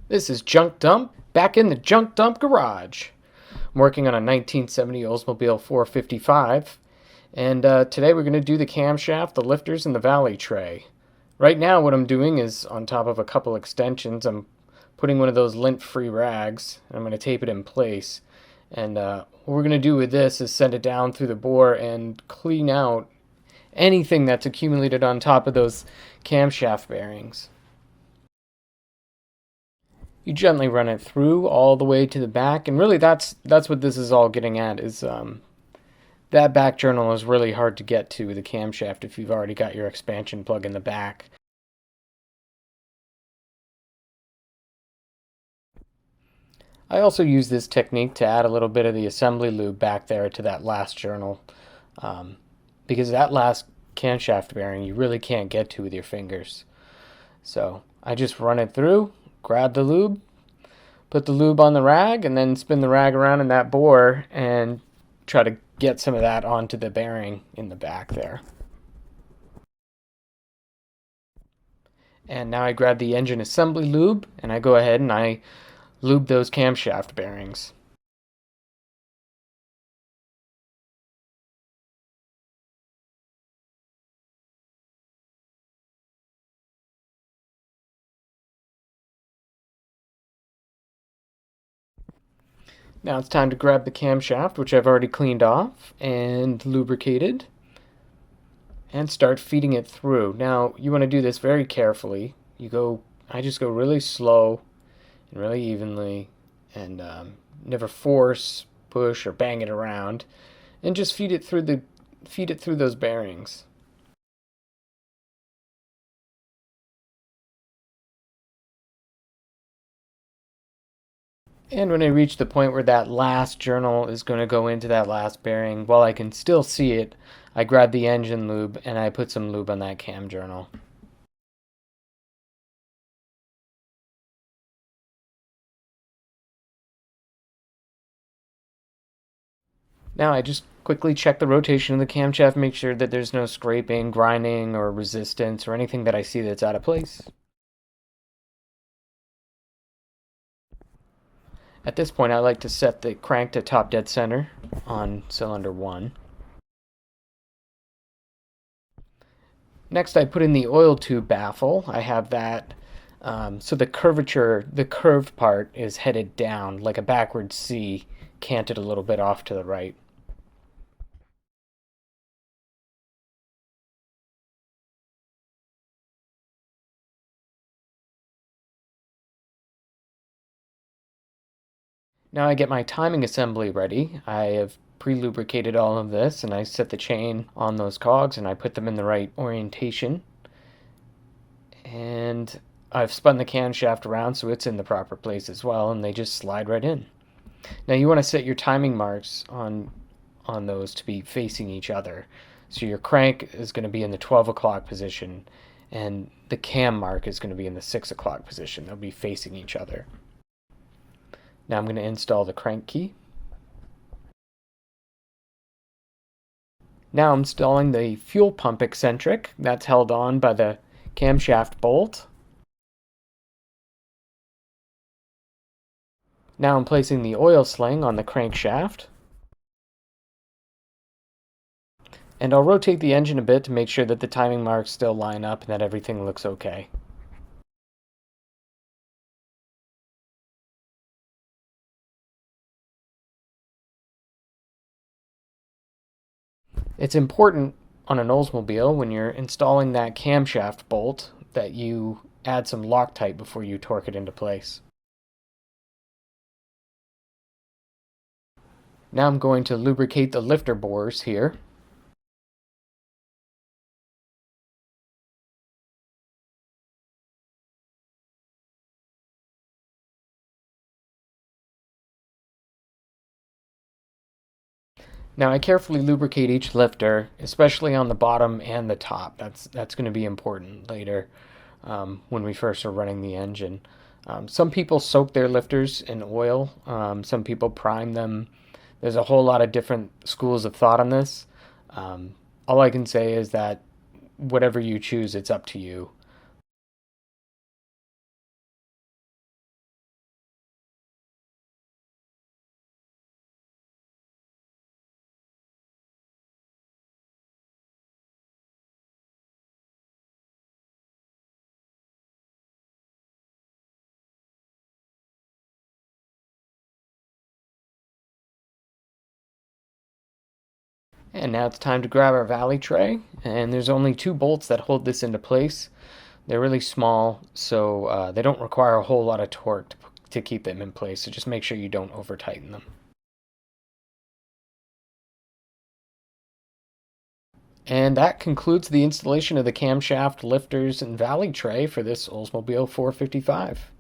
This is Junk Dump, back in the Junk Dump garage. I'm working on a 1970 Oldsmobile 455, and today we're going to do the camshaft, the lifters, and the valley tray. Right now what I'm doing is, on top of a couple extensions, I'm putting one of those lint-free rags, and I'm going to tape it in place. And what we're going to do with this is send it down through the bore and clean out anything that's accumulated on top of those camshaft bearings. You gently run it through all the way to the back, and really that's what this is all getting at, is that back journal is really hard to get to with a camshaft if you've already got your expansion plug in the back. I also use this technique to add a little bit of the assembly lube back there to that last journal, um, because that last camshaft bearing you really can't get to with your fingers. So I just run it through, grab the lube, put the lube on the rag, and then spin the rag around in that bore and try to get some of that onto the bearing in the back there. And now I grab the engine assembly lube and I go ahead and I lube those camshaft bearings. Now it's time to grab the camshaft, which I've already cleaned off and lubricated, and start feeding it through. Now you want to do this very carefully. I just go really slow and really evenly, and never force, push, or bang it around, and just feed it through those bearings. And when I reach the point where that last journal is going to go into that last bearing, while I can still see it, I grab the engine lube and I put some lube on that cam journal. Now I just quickly check the rotation of the camshaft, make sure that there's no scraping, grinding, or resistance, or anything that I see that's out of place. At this point, I like to set the crank to top dead center on cylinder 1. Next, I put in the oil tube baffle. I have that so the curved part is headed down like a backward C, canted a little bit off to the right. Now I get my timing assembly ready. I have pre-lubricated all of this, and I set the chain on those cogs and I put them in the right orientation. And I've spun the camshaft around so it's in the proper place as well, and they just slide right in. Now you want to set your timing marks on those to be facing each other. So your crank is going to be in the 12 o'clock position, and the cam mark is going to be in the 6 o'clock position. They'll be facing each other. Now I'm going to install the crank key. Now I'm installing the fuel pump eccentric. That's held on by the camshaft bolt. Now I'm placing the oil sling on the crankshaft. And I'll rotate the engine a bit to make sure that the timing marks still line up and that everything looks okay. It's important on an Oldsmobile when you're installing that camshaft bolt that you add some Loctite before you torque it into place. Now I'm going to lubricate the lifter bores here. Now I carefully lubricate each lifter, especially on the bottom and the top. That's going to be important later when we first are running the engine. Some people soak their lifters in oil. Some people prime them. There's a whole lot of different schools of thought on this. All I can say is that whatever you choose, it's up to you. And now it's time to grab our valley tray, and there's only 2 bolts that hold this into place. They're really small, so they don't require a whole lot of torque to keep them in place, so just make sure you don't over tighten them. And that concludes the installation of the camshaft, lifters, and valley tray for this Oldsmobile 455.